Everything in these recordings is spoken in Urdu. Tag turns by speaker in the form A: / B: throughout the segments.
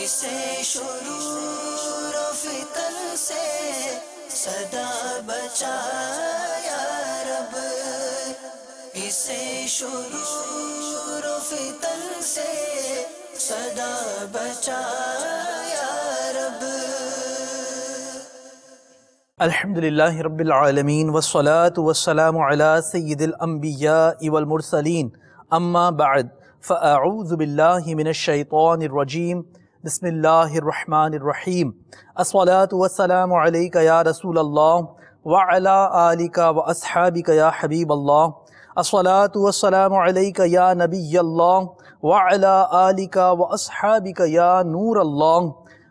A: اسے شرور و فتن سے صدا بچا یا رب، اسے شرور و فتن سے صدا بچا یا رب۔
B: الحمدللہ رب العالمین والصلاة والسلام علی سید الانبیاء والمرسلین، اما بعد فاعوذ باللہ من الشیطان الرجیم، بسم اللہ الرحمن الرحیم۔ الصلاة والسلام علیک یا رسول اللہ وعلی آلک واصحابک یا حبیب اللہ، الصلاة والسلام علیک یا نبی اللہ وعلی آلک واصحابک یا نور اللہ۔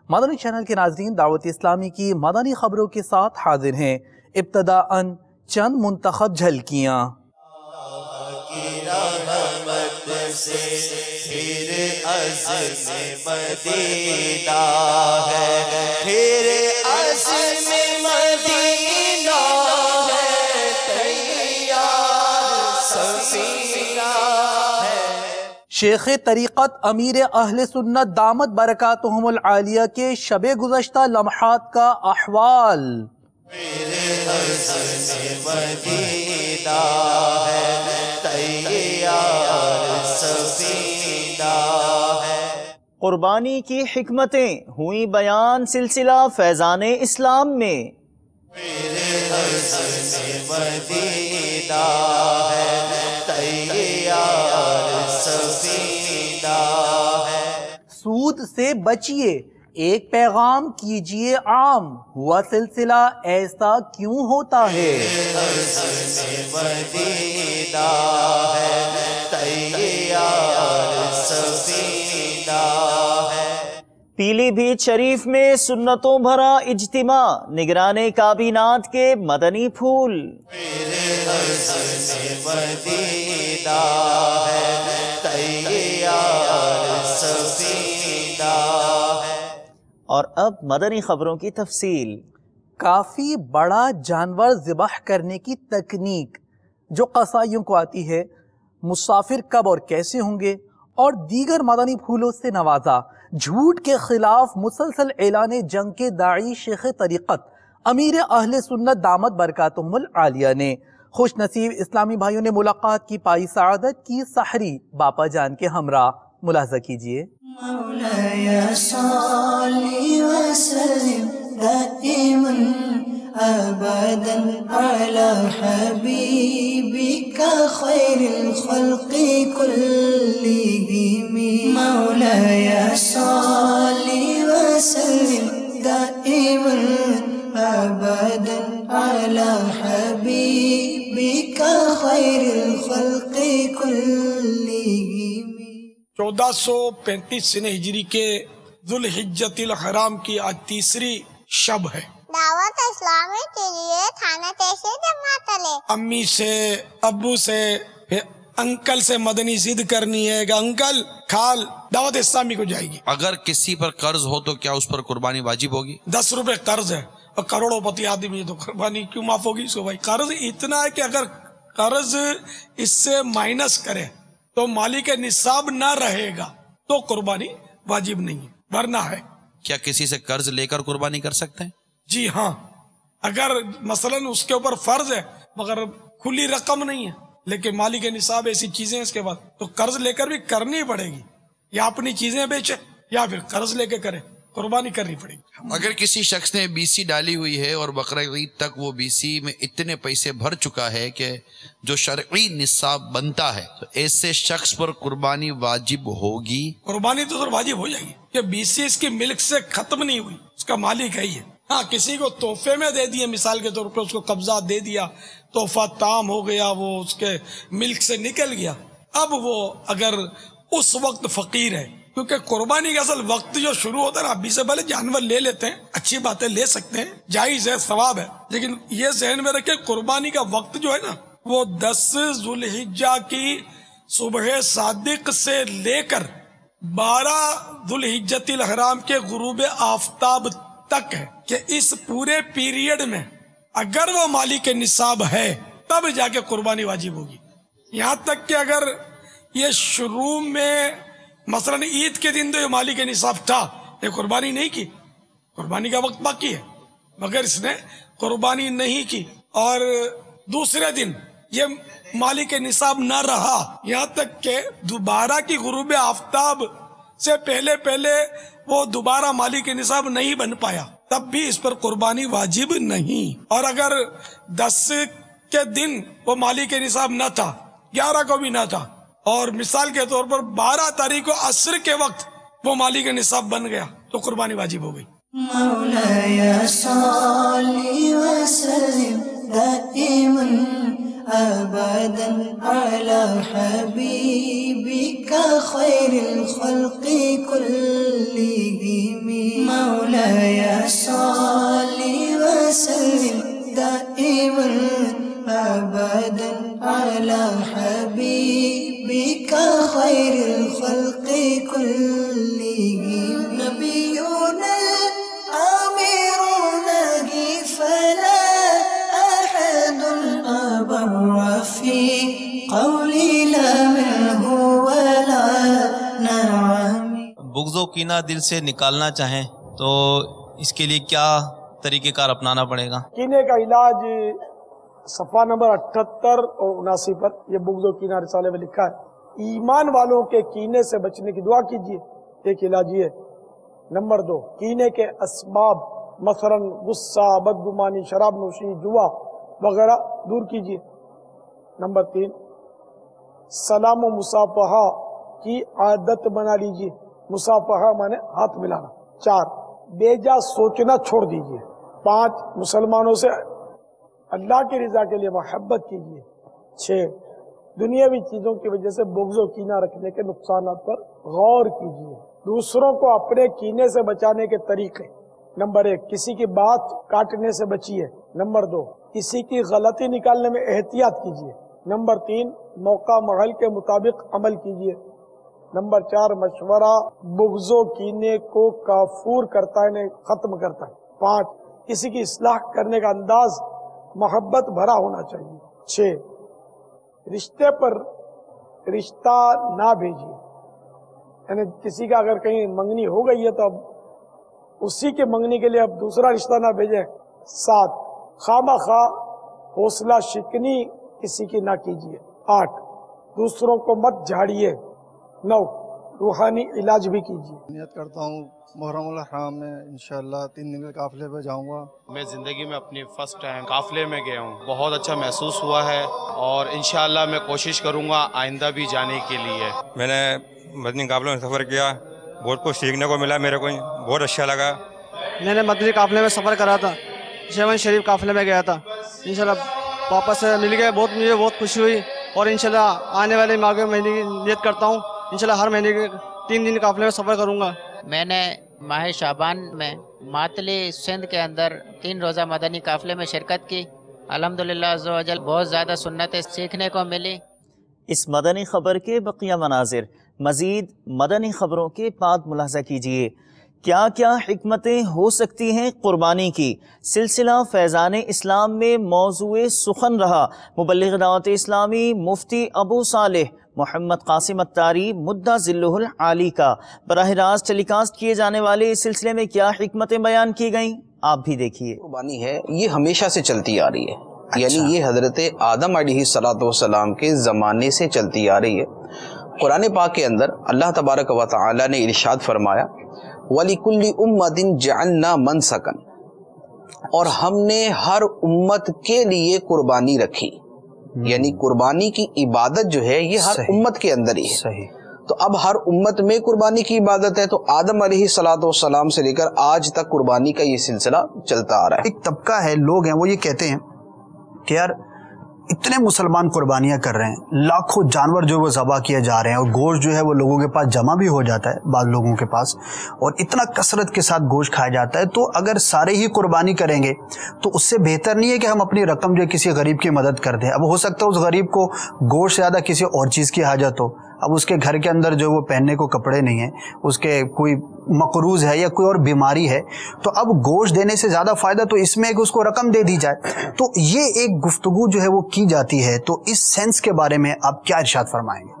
B: مدنی چینل کے ناظرین، دعوت اسلامی کی مدنی خبروں کے ساتھ حاضر ہیں۔ ابتداءً چند منتخب جھلکیاں۔ شیخ طریقت امیر اہل سنت دامت برکاتہم العالیہ کے شب گزشتہ لمحات کا احوال۔
C: قربانی کی حکمتیں ہوئیں بیان سلسلہ فیضان اسلام میں۔
B: سود سے بچیے، ایک پیغام کیجئے عام، ہوا سلسلہ ایسا کیوں ہوتا ہے؟
C: پیلی بھیت شریف میں سنتوں بھرا اجتماع، نگران کابینات کے مدنی پھول۔ اور اب مدنی خبروں کی تفصیل۔
B: کافی بڑا جانور ذبح کرنے کی تکنیک جو قصائیوں کو آتی ہے، مسافر کب اور کیسے ہوں گے، اور دیگر مدنی پھولوں سے نوازا۔ جھوٹ کے خلاف مسلسل اعلان جنگ کے داعی شیخ طریقت امیر اہل سنت دامت برکاتہم العالیہ نے خوش نصیب اسلامی بھائیوں نے ملاقات کی، پائی سعادت کی سحری باپا جان کے ہمراہ۔ ملاحظہ کیجئے۔
A: مولایا صلی وسلم دائما ابدا علی حبیبک خیر الخلق کلہم۔ مولایا صلی وسلم دائما ابدا علی حبیبک خیر الخلق کلہم۔
D: 1435 سن ہجری کے ذوالحجۃ الحرام کی آج تیسری شب ہے۔
E: دعوت اسلامی کے لیے تھانہ کیسے جمع کرے؟
D: امی سے، ابو سے، پھر انکل سے مدنی ضد کرنی ہے کہ انکل کھال دعوت اسلامی کو جائے گی۔
F: اگر کسی پر قرض ہو تو کیا اس پر قربانی واجب ہوگی؟
D: 10 روپے قرض ہے اور کروڑوں پتی آدمی ہے تو قربانی کیوں معاف ہوگی اس کو؟ بھائی قرض اتنا ہے کہ اگر قرض اس سے مائنس کرے تو مالک نصاب نہ رہے گا تو قربانی واجب نہیں ہے، ورنہ ہے۔
F: کیا کسی سے قرض لے کر قربانی کر سکتے ہیں؟
D: جی ہاں، اگر مثلا اس کے اوپر فرض ہے مگر کھلی رقم نہیں ہے لیکن مالک نصاب ایسی چیزیں اس کے بعد تو قرض لے کر بھی کرنی پڑے گی، یا اپنی چیزیں بیچے یا پھر قرض لے کے کرے، قربانی کرنی پڑے گی۔
F: اگر کسی شخص نے BC ڈالی ہوئی ہے اور بقرعید تک وہ BC میں اتنے پیسے بھر چکا ہے کہ جو شرعی نصاب بنتا ہے تو ایسے شخص پر قربانی واجب ہوگی؟
D: قربانی تو سر واجب ہو جائے گی کہ BC اس کی ملک سے ختم نہیں ہوئی، اس کا مالک ہے ہی ہے۔ ہاں کسی کو تحفے میں دے دیے، مثال کے طور پر اس کو قبضہ دے دیا، تحفہ تام ہو گیا، وہ اس کے ملک سے نکل گیا، اب وہ اگر اس وقت فقیر ہے، کیونکہ قربانی کا اصل وقت جو شروع ہوتا ہے نا، ابھی سے پہلے جانور لے لیتے ہیں، اچھی باتیں لے سکتے ہیں، جائز ہے، ثواب ہے، لیکن یہ ذہن میں رکھے قربانی کا وقت جو ہے نا وہ 10 ذوالحجہ کی صبح صادق سے لے کر 12 ذوالحجۃ الحرام کے غروب آفتاب تک ہے، کہ اس پورے پیریڈ میں اگر وہ مالک نصاب ہے تب جا کے قربانی واجب ہوگی۔ یہاں تک کہ اگر یہ شروع میں مثلا عید کے دن تو یہ مالک نصاب تھا یہ قربانی نہیں کی، قربانی کا وقت باقی ہے مگر اس نے قربانی نہیں کی، اور دوسرے دن یہ مالک نصاب نہ رہا، یہاں تک کہ دوبارہ کی غروب آفتاب سے پہلے وہ دوبارہ مالک نصاب نہیں بن پایا، تب بھی اس پر قربانی واجب نہیں۔ اور اگر 10 کے دن وہ مالک نصاب نہ تھا، 11 کو بھی نہ تھا، اور مثال کے طور پر 12 تاریخ کو عصر کے وقت وہ مالک نصاب بن گیا تو قربانی واجب ہو گئی۔
A: مولاي صل وسلم دائما أبدا على حبيبك خير الخلق كلهم مولاي صل وسلم دائما أبدا على حبيبك خير الخلق كلهم نبينا الأمير نهي فلا أحد أبر في قولي لا منه ولا نعم۔
G: بغض و کینہ دل سے نکالنا چاہیں تو اس کے لیے کیا طریقہ کار اپنانا پڑے گا؟
H: کینے کا علاج صفحہ نمبر 78 اور 79 پر یہ بغض و کینہ رسالے میں لکھا ہے۔ ایمان والوں کے کینے سے بچنے کی دعا کیجیے، ایک علاج یہ۔ نمبر 2، کینے کے اسباب مثلا غصہ، بدگمانی، شراب نوشی، جوا وغیرہ دور کیجیے۔ نمبر 3، سلام و مصافحہ کی عادت بنا لیجیے، مصافحہ مانے ہاتھ ملانا۔ 4، بیجا سوچنا چھوڑ دیجیے۔ 5، مسلمانوں سے اللہ کی رضا کے لیے محبت کیجیے۔ 6، دنیاوی چیزوں کی وجہ سے بغض و کینہ رکھنے کے نقصانات پر غور کیجیے۔ دوسروں کو اپنے کینے سے بچانے کے طریقے۔ نمبر 1، کسی کی بات کاٹنے سے بچیے۔ نمبر 2، کسی کی غلطی نکالنے میں احتیاط کیجیے۔ نمبر 3، موقع محل کے مطابق عمل کیجیے۔ نمبر 4، مشورہ بغض و کینے کو کافور کرتا ہے، انہیں ختم کرتا ہے۔ 5، کسی کی اصلاح کرنے کا انداز محبت بھرا ہونا چاہیے۔ 6، رشتے پر رشتہ نہ بھیجیے، یعنی کسی کا اگر کہیں منگنی ہو گئی ہے تو اب اسی کے منگنی کے لیے اب دوسرا رشتہ نہ بھیجیں۔ 7، خواہ خواہ حوصلہ شکنی کسی کی نہ کیجیے۔ 8، دوسروں کو مت جھاڑیے۔ 9، روحانی علاج بھی کیجیے۔
I: نیت کرتا ہوں محرم الحرام میں انشاءاللہ 3 دن کے قافلے پہ جاؤں گا۔
J: میں زندگی میں اپنی فرسٹ ٹائم قافلے میں گیا ہوں، بہت اچھا محسوس ہوا ہے اور انشاءاللہ میں کوشش کروں گا آئندہ بھی جانے کے لیے۔
K: میں نے مدنی قافلوں میں سفر کیا، بہت کچھ سیکھنے کو ملا، میرے کو بہت اچھا لگا۔
L: میں نے مدنی قافلے میں سفر کرا تھا، شیون شریف قافلے میں گیا تھا، انشاءاللہ واپس مل گئے، مجھے بہت خوشی ہوئی، اور انشاءاللہ آنے والے مہینے کی نیت کرتا ہوں انشاءاللہ ہر مہینے کے 3 دن قافلے میں سفر کروں گا۔
M: میں نے ماہ شعبان میں ماتلی سندھ کے اندر 3 روزہ مدنی قافلے میں شرکت کی، الحمدللہ عز و جل بہت زیادہ سنتیں سیکھنے کو ملی۔
C: اس مدنی خبر کے بقیہ مناظر مزید مدنی خبروں کے بعد ملاحظہ کیجیے۔ کیا کیا حکمتیں ہو سکتی ہیں قربانی کی؟ سلسلہ فیضان اسلام میں موضوع سخن رہا مبلغ دعوت اسلامی مفتی ابو صالح محمد قاسم اتاری مدہ ذلہ العالی کا۔ براہ راست ٹیلی کاسٹ کیے جانے والے اس سلسلے میں کیا حکمتیں بیان کی گئیں آپ بھی دیکھیے۔
N: قربانی ہے یہ ہمیشہ سے چلتی آ رہی ہے، یعنی یہ حضرت آدم علیہ السلام کے زمانے سے چلتی آ رہی ہے۔ قرآن پاک کے اندر اللہ تبارک و تعالی نے ارشاد فرمایا وَلِكُلِّ أُمَّةٍ جَعَلْنَا مَنْسَكًا، اور ہم نے ہر امت کے لیے قربانی رکھی، یعنی قربانی کی عبادت جو ہے یہ ہر امت کے اندر ہی ہے۔ تو اب ہر امت میں قربانی کی عبادت ہے، تو آدم علیہ السلام سے لے کر آج تک قربانی کا یہ سلسلہ چلتا آ رہا ہے۔
O: ایک طبقہ ہے لوگ ہیں وہ یہ کہتے ہیں کہ یار اتنے مسلمان قربانیاں کر رہے ہیں، لاکھوں جانور جو وہ ذبح کیے جا رہے ہیں، اور گوشت جو ہے وہ لوگوں کے پاس جمع بھی ہو جاتا ہے بعض لوگوں کے پاس، اور اتنا کثرت کے ساتھ گوشت کھایا جاتا ہے، تو اگر سارے ہی قربانی کریں گے تو اس سے بہتر نہیں ہے کہ ہم اپنی رقم جو ہے کسی غریب کی مدد کر دیں؟ اب ہو سکتا ہے اس غریب کو گوشت سے زیادہ کسی اور چیز کی حاجت ہو، اب اس کے گھر کے اندر جو وہ پہننے کو کپڑے نہیں ہیں، اس کے کوئی مقروض ہے یا کوئی اور بیماری ہے، تو اب گوشت دینے سے زیادہ فائدہ تو اس میں ہے کہ اس کو رقم دے دی جائے۔ تو یہ ایک گفتگو جو ہے وہ کی جاتی ہے، تو اس سینس کے بارے میں آپ کیا ارشاد فرمائیں گے؟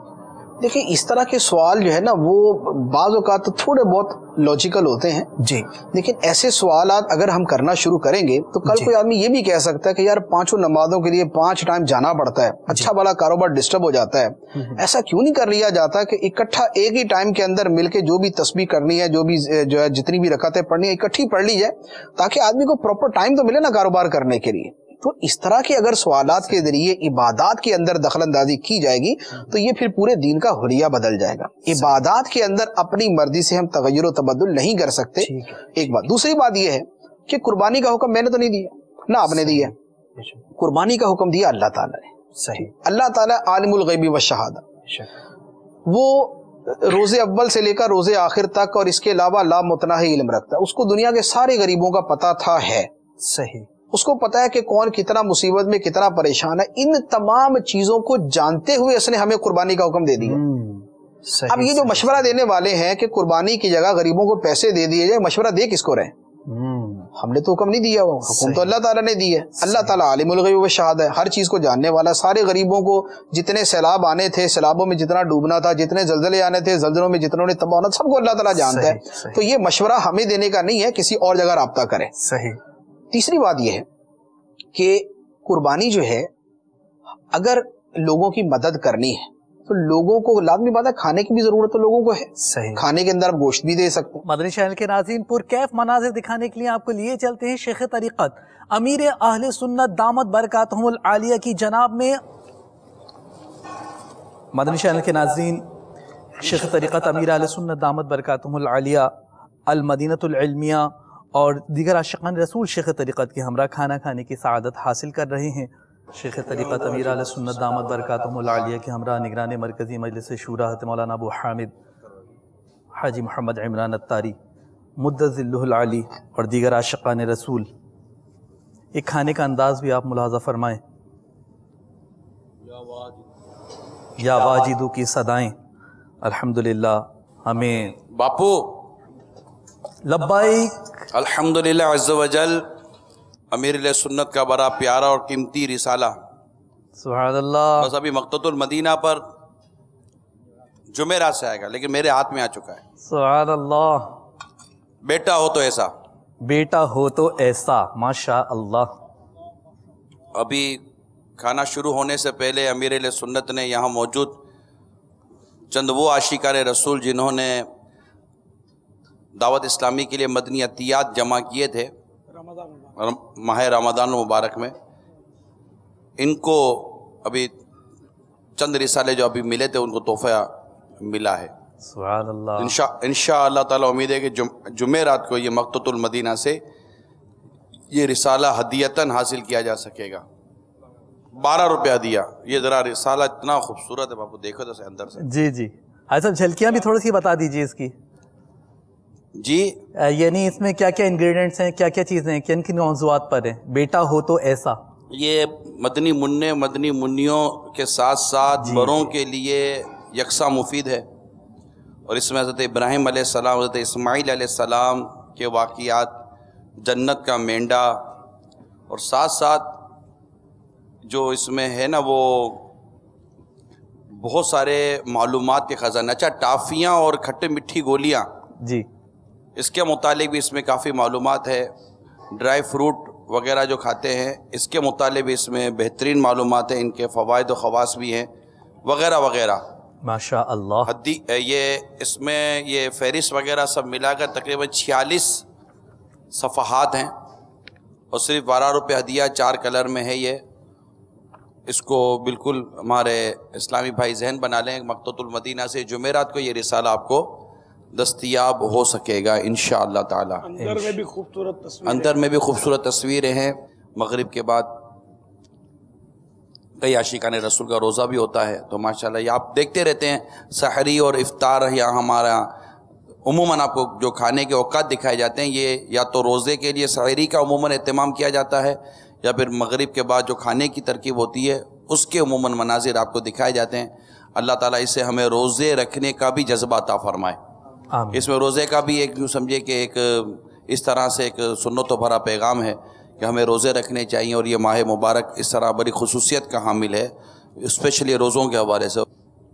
N: دیکھیں اس طرح کے سوال جو ہے نا وہ بعض اوقات تو تھوڑے بہت لاجیکل ہوتے ہیں
O: جی،
N: لیکن ایسے سوالات اگر ہم کرنا شروع کریں گے تو کل کوئی آدمی یہ بھی کہہ سکتا ہے کہ یار 5 نمازوں کے لیے 5 ٹائم جانا پڑتا ہے، اچھا بڑا کاروبار ڈسٹرب ہو جاتا ہے، ایسا کیوں نہیں کر لیا جاتا کہ اکٹھا ایک ہی ٹائم کے اندر مل کے جو بھی تسبیح کرنی ہے، جو ہے جتنی بھی رکعتیں پڑھنی ہے اکٹھی پڑھ لی جائے تاکہ آدمی کو پراپر ٹائم تو ملے نا کاروبار کرنے کے لیے۔ تو اس طرح کے اگر سوالات کے ذریعے عبادات کے اندر دخل اندازی کی جائے گی تو یہ پھر پورے دین کا حلیہ بدل جائے گا۔ عبادات کے اندر اپنی مرضی سے ہم تغیر و تبدل نہیں کر سکتے، ایک بات۔ دوسری بات یہ ہے کہ قربانی کا حکم میں نے تو نہیں دیا نہ آپ نے دیا، قربانی کا حکم دیا اللہ تعالیٰ نے۔
O: صحیح،
N: اللہ تعالیٰ عالم الغیب والشہادہ، وہ روز اول سے لے کر روز آخر تک اور اس کے علاوہ لا متناہی علم رکھتا ہے، اس کو دنیا کے سارے غریبوں کا پتہ تھا ہے۔
O: صحیح،
N: اس کو پتا ہے کہ کون کتنا مصیبت میں کتنا پریشان ہے، ان تمام چیزوں کو جانتے ہوئے اس نے ہمیں قربانی کا حکم دے دیا۔ اب یہ جو مشورہ دینے والے ہیں کہ قربانی کی جگہ غریبوں کو پیسے دے دیے جائے، مشورہ دے کس کو رہے؟ ہم نے تو حکم نہیں دیا، وہ حکم تو اللہ تعالیٰ نے دی ہے۔ اللہ تعالیٰ عالم الغیب والشہادہ ہے، ہر چیز کو جاننے والا۔ سارے غریبوں کو جتنے سیلاب آنے تھے، سیلابوں میں جتنا ڈوبنا تھا، جتنے زلزلے آنے تھے، زلزلوں میں جتنوں نے تباہ ہونا، سب کو اللہ تعالیٰ جانتا ہے۔ تو یہ مشورہ ہمیں دینے کا نہیں ہے، کسی اور جگہ رابطہ کریں۔
O: صحیح۔
N: تیسری بات یہ ہے کہ قربانی جو ہے اگر لوگوں کی مدد کرنی ہے تو لوگوں کو لازمی بات ہے کھانے کی بھی ضرورت تو لوگوں کو ہے،
O: صحیح،
N: کھانے کے اندر گوشت بھی دے سکتے ہیں۔
B: مدنی چینل کے ناظرین پرکیف مناظر دکھانے کے لیے آپ کو لیے چلتے ہیں شیخ طریقت امیر اہل سنت دامت برکاتہم العالیہ کی جناب میں۔ مدنی چینل کے ناظرین شیخ طریقت امیر اہل سنت دامت برکاتہم العالیہ المدینۃ العلمیہ اور دیگر عاشقان رسول شیخ طریقت کے ہمراہ کھانا کھانے کی سعادت حاصل کر رہے ہیں۔ شیخ طریقت امیر اہل سنت دامت برکاتہم العالیہ کے ہمراہ نگران مرکزی مجلس شورا حضرت مولانا ابو حامد حاجی محمد عمران الطاری مدد ذلہ العالی اور دیگر عاشقان رسول۔ ایک کھانے کا انداز بھی آپ ملاحظہ فرمائیں، یا واجدو کی صدائیں الحمدللہ ہمیں
F: باپو
B: لبائک
F: الحمدللہ عز و جل امیر علیہ سنت کا بڑا پیارا اور قیمتی رسالہ
B: سبحان اللہ
F: بس ابھی مقتۃ المدینہ پر جمعرات سے آئے گا، لیکن میرے ہاتھ میں آ چکا ہے۔
B: سبحان اللہ،
F: بیٹا ہو تو ایسا،
B: بیٹا ہو تو ایسا، ماشاء اللہ۔
F: ابھی کھانا شروع ہونے سے پہلے امیر علیہ سنت نے یہاں موجود چند وہ عاشقان رسول جنہوں نے دعوت اسلامی کے لیے مدنی عطیات جمع کیے تھے ماہ رمضان المبارک میں، ان کو ابھی چند رسالے جو ابھی ملے تھے ان کو تحفہ ملا ہے۔
B: سبحان اللہ۔
F: انشاء اللہ تعالیٰ امید ہے کہ جمعرات کو یہ مقتۃ المدینہ سے یہ رسالہ ہدیتاً حاصل کیا جا سکے گا۔ 12 روپے ہدیہ، یہ ذرا رسالہ اتنا خوبصورت ہے، باپو دیکھو تو اندر سے۔
B: جی جی، ایسا جھلکیاں بھی تھوڑی سی بتا دیجیے اس کی۔
F: جی
B: یعنی اس میں کیا کیا انگریڈینٹس ہیں، کیا کیا چیزیں ہیں، کن کن موضوعات پر ہیں؟ بیٹا ہو تو ایسا،
F: یہ مدنی منع مدنی منیوں کے ساتھ ساتھ بڑوں کے لیے یکساں مفید ہے، اور اس میں حضرت ابراہیم علیہ السلام، حضرت اسماعیل علیہ السلام کے واقعات، جنت کا مینڈا، اور ساتھ ساتھ جو اس میں ہے نا وہ بہت سارے معلومات کے خزانہ۔ اچھا، ٹافیاں اور کھٹے میٹھی گولیاں،
B: جی
F: اس کے متعلق بھی اس میں کافی معلومات ہے۔ ڈرائی فروٹ وغیرہ جو کھاتے ہیں اس کے متعلق بھی اس میں بہترین معلومات ہیں، ان کے فوائد و خواص بھی ہیں وغیرہ وغیرہ۔
B: ماشاء اللہ۔
F: یہ اس میں یہ فہرست وغیرہ سب ملا کر تقریباً 46 صفحات ہیں، اور صرف 12 روپے ہدیہ، 4 کلر میں ہے یہ۔ اس کو بالکل ہمارے اسلامی بھائی ذہن بنا لیں، مقتۃ المدینہ سے جمعرات کو یہ رسالہ آپ کو دستیاب ہو سکے گا انشاءاللہ تعالی۔
H: اندر میں بھی خوبصورت تصویریں،
F: اندر میں بھی خوبصورت تصویریں ہیں۔ مغرب کے بعد کئی عاشقان رسول کا روزہ بھی ہوتا ہے، تو ماشاءاللہ یہ آپ دیکھتے رہتے ہیں سحری اور افطار، یا ہمارا عموماً آپ کو جو کھانے کے اوقات دکھائے جاتے ہیں، یہ یا تو روزے کے لیے سحری کا عموماً اہتمام کیا جاتا ہے، یا پھر مغرب کے بعد جو کھانے کی ترکیب ہوتی ہے اس کے عموماً مناظر آپ کو دکھائے جاتے ہیں۔ اللہ تعالیٰ اس سے ہمیں روزے رکھنے کا بھی جذبہ عطا فرمائے۔ اس میں روزے کا بھی ایک یوں سمجھے کہ ایک اس طرح سے ایک سنت و بھرا پیغام ہے کہ ہمیں روزے رکھنے چاہیے، اور یہ ماہ مبارک اس طرح بڑی خصوصیت کا حامل ہے، اسپیشلی روزوں کے حوالے سے۔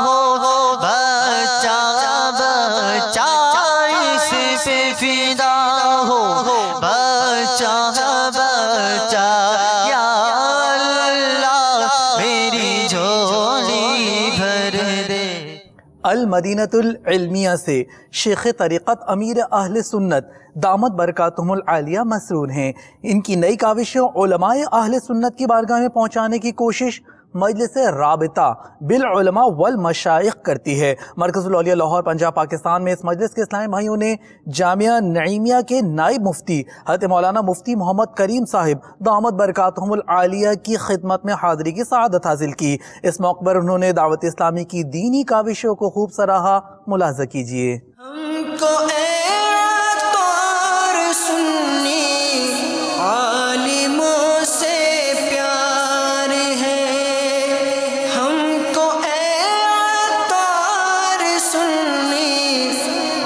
A: ہو بچہ بچہ اس پہ فدا ہو بچہ بچہ یا اللہ میری جھولی بھر دے۔
B: المدینۃ العلمیہ سے شیخ طریقت امیر اہل سنت دامت برکاتہم العالیہ مسرور ہیں۔ ان کی نئی کاوشوں علماء اہل سنت کی بارگاہ میں پہنچانے کی کوشش مجلس رابطہ بالعلماء والمشائخ کرتی ہے۔ مرکز الاولیاء لاہور پنجاب پاکستان میں اس مجلس کے اسلامی بھائیوں نے جامعہ نعیمیہ کے نائب مفتی حضرت مولانا مفتی محمد کریم صاحب دامت برکاتہم العالیہ کی خدمت میں حاضری کی سعادت حاصل کی۔ اس موقع پر انہوں نے دعوت اسلامی کی دینی کاوشوں کو خوب سراہا۔ ملاحظہ کیجیے۔
A: ہم کو عالموں سے پیار ہے، ہم کو عطار سنی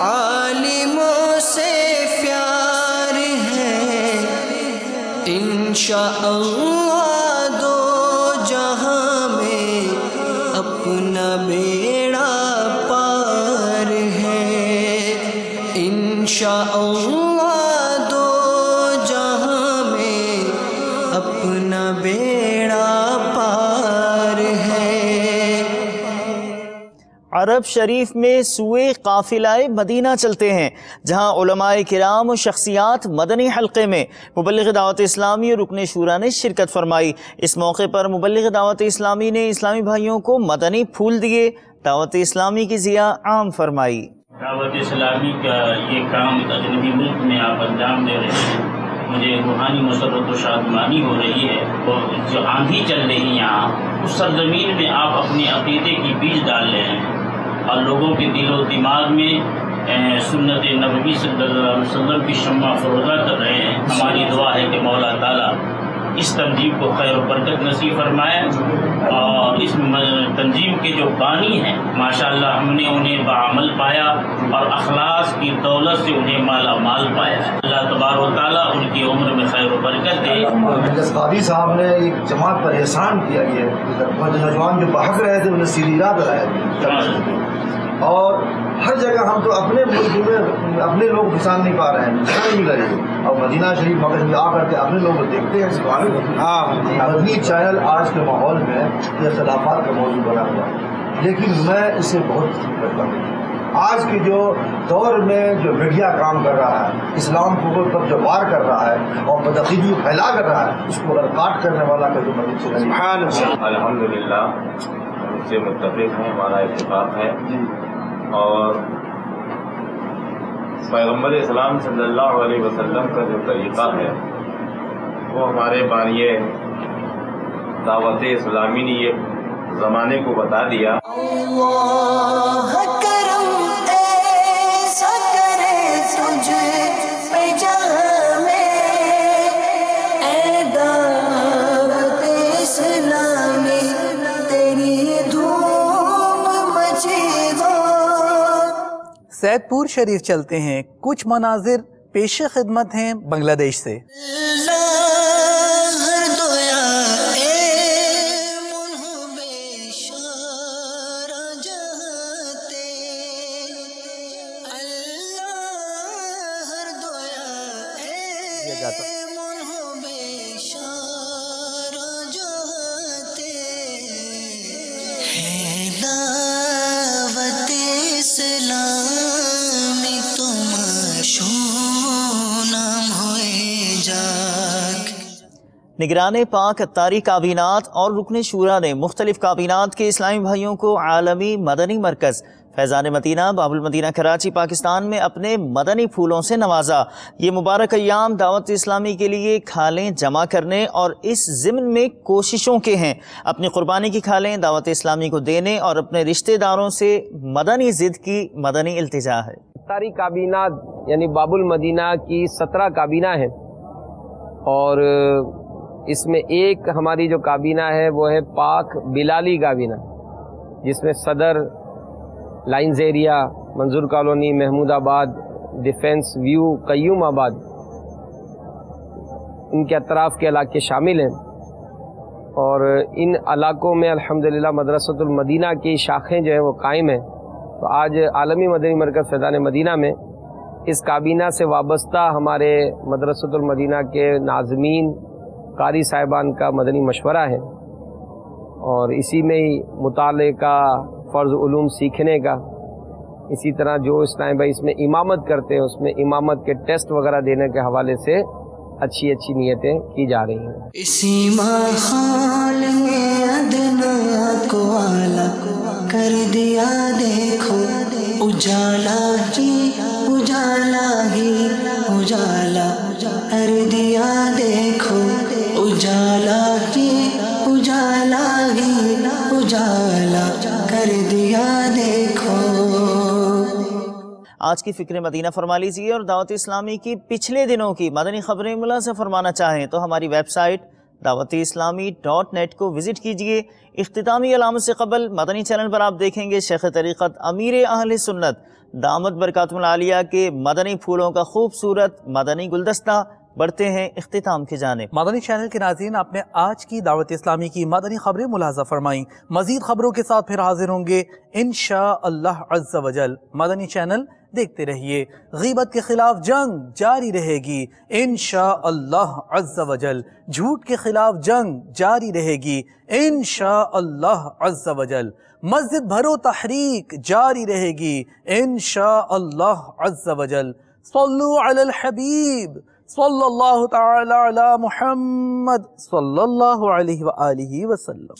A: عالموں سے پیار ہے، انشاءاللہ دو جہاں میں اپنا بیڑا پار ہے، انشاءاللہ
C: عرب شریف میں سوئے قافلہ مدینہ چلتے ہیں، جہاں علماء کرام و شخصیات مدنی حلقے میں مبلغ دعوت اسلامی اور رکن شورا نے شرکت فرمائی۔ اس موقع پر مبلغ دعوت اسلامی نے اسلامی بھائیوں کو مدنی پھول دیے، دعوت اسلامی کی ضیاء عام فرمائی۔
D: دعوت اسلامی کا یہ کام اجنبی ملک میں آپ انجام دے رہے ہیں، مجھے روحانی مسرت و شادمانی ہو رہی ہے، اور جو آندھی چل رہی ہے یہاں اس سرزمین میں آپ اپنے عقیدے کی بیج ڈال رہے ہیں اور لوگوں کے دل و دماغ میں سنت نبوی صلی اللہ علیہ وسلم کی شمع فروزہ کر رہے ہیں۔ ہماری دعا ہے کہ مولا تعالیٰ اس تنظیم کو خیر و برکت نصیب فرمائے، اور اس تنظیم کے جو بانی ہیں ماشاءاللہ ہم نے انہیں بعمل پایا اور اخلاص کی دولت سے انہیں مالا مال پایا ہے۔ اللہ تبارک و تعالیٰ ان کی عمر میں خیر و برکت دے۔
E: قاضی صاحب نے ایک جماعت پر احسان کیا، یہ نوجوان جو بہک رہے تھے انہیں سیدھی راہ دلائے، اور ہر جگہ ہم تو اپنے ملک میں اپنے لوگ پہچان نہیں پا رہے ہیں، نہیں مل رہے، اور مدینہ شریف مکہ میں آ کر کے اپنے لوگ کو دیکھتے ہیں۔ مدنی چینل آج کے ماحول میں یہ اختلافات کا موضوع بنا ہوا ہے، لیکن میں اس سے بہت پسند کرتا ہوں۔ آج کے جو دور میں جو میڈیا کام کر رہا ہے، اسلام کو پر جو وار کر رہا ہے اور بدعقیدی پھیلا کر رہا ہے، اس کو کاٹ کرنے والا کا جو مدنی چینل
G: الحمدللہ اس سے متفق ہیں، ہمارا اتفاق ہے، اور پیغمبر اسلام صلی اللہ علیہ وسلم کا جو طریقہ ہے وہ ہمارے بانی دعوت اسلامی نے یہ زمانے کو بتا دیا۔
A: اللہ کرم ایسا کرے تجھ پہ جہاں میں، اے دعوت اسلامی تیری دھوم مچی ہو۔
B: سید پور شریف چلتے ہیں، کچھ مناظر پیش خدمت ہیں بنگلہ دیش سے۔
C: نگران پاک اتاری کابینات اور رکن شورا نے مختلف کابینات کے اسلامی بھائیوں کو عالمی مدنی مرکز فیضان مدینہ باب المدینہ کراچی پاکستان میں اپنے مدنی پھولوں سے نوازا۔ یہ مبارک ایام دعوت اسلامی کے لیے کھالیں جمع کرنے اور اس ضمن میں کوششوں کے ہیں۔ اپنی قربانی کی کھالیں دعوت اسلامی کو دینے اور اپنے رشتہ داروں سے مدنی ضد کی مدنی التجا ہے۔
J: اتاری کابینات یعنی باب المدینہ کی 17 کابینہ ہیں، اور اس میں ایک ہماری جو کابینہ ہے وہ ہے پاک بلالی کابینہ، جس میں صدر لائنز ایریا، منظور کالونی، محمود آباد، ڈیفنس ویو، قیوم آباد، ان کے اطراف کے علاقے شامل ہیں۔ اور ان علاقوں میں الحمدللہ مدرسۃ المدینہ کی شاخیں جو ہیں وہ قائم ہیں. تو آج عالمی مدنی مرکز فیضان مدینہ میں اس کابینہ سے وابستہ ہمارے مدرسۃ المدینہ کے ناظمین قاری صاحبان کا مدنی مشورہ ہے، اور اسی میں ہی مطالعے کا، فرض علوم سیکھنے کا، اسی طرح جو اسلام بھائی اس میں امامت کرتے ہیں اس میں امامت کے ٹیسٹ وغیرہ دینے کے حوالے سے اچھی اچھی نیتیں کی جا رہی ہیں.
A: اسی ماحول میں ادنا کو اعلیٰ کر دیا، دیکھو اجالا ہی اجالا ہی اجالا کر دیا، دیکھو اجالا ہی اجالا ہی اجالا کر دیا، دیکھو.
C: آج کی فکر مدینہ فرما لیجیے، اور دعوت اسلامی کی پچھلے دنوں کی مدنی خبریں ملاحظہ فرمانا چاہیں تو ہماری ویب سائٹ dawat-e-islami.net کو وزٹ کیجئے. اختتامی علامت سے قبل مدنی چینل پر آپ دیکھیں گے شیخ طریقت امیر اہل سنت دامت برکاتہم العالیہ کے مدنی پھولوں کا خوبصورت مدنی گلدستہ. بڑھتے ہیں اختتام کی جانب.
B: مدنی چینل کے ناظرین، آپ نے آج کی دعوت اسلامی کی مدنی خبریں ملاحظہ فرمائیں. مزید خبروں کے ساتھ پھر حاضر ہوں گے انشاءاللہ عز و جل. مدنی چینل دیکھتے رہیے. غیبت کے خلاف جنگ جاری رہے گی انشاءاللہ عز و جل. جھوٹ کے خلاف جنگ جاری رہے گی انشاءاللہ عز و جل. مسجد بھرو تحریک جاری رہے گی انشاءاللہ عز و جل. صلو علی الحبیب صلی اللہ تعالی علی محمد صلی اللہ علیہ وآلہ وسلم.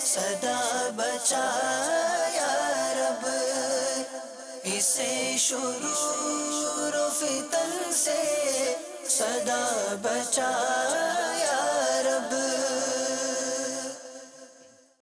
A: صدا بچا یا رب، اسے شرور و فتن سے صدا بچا یا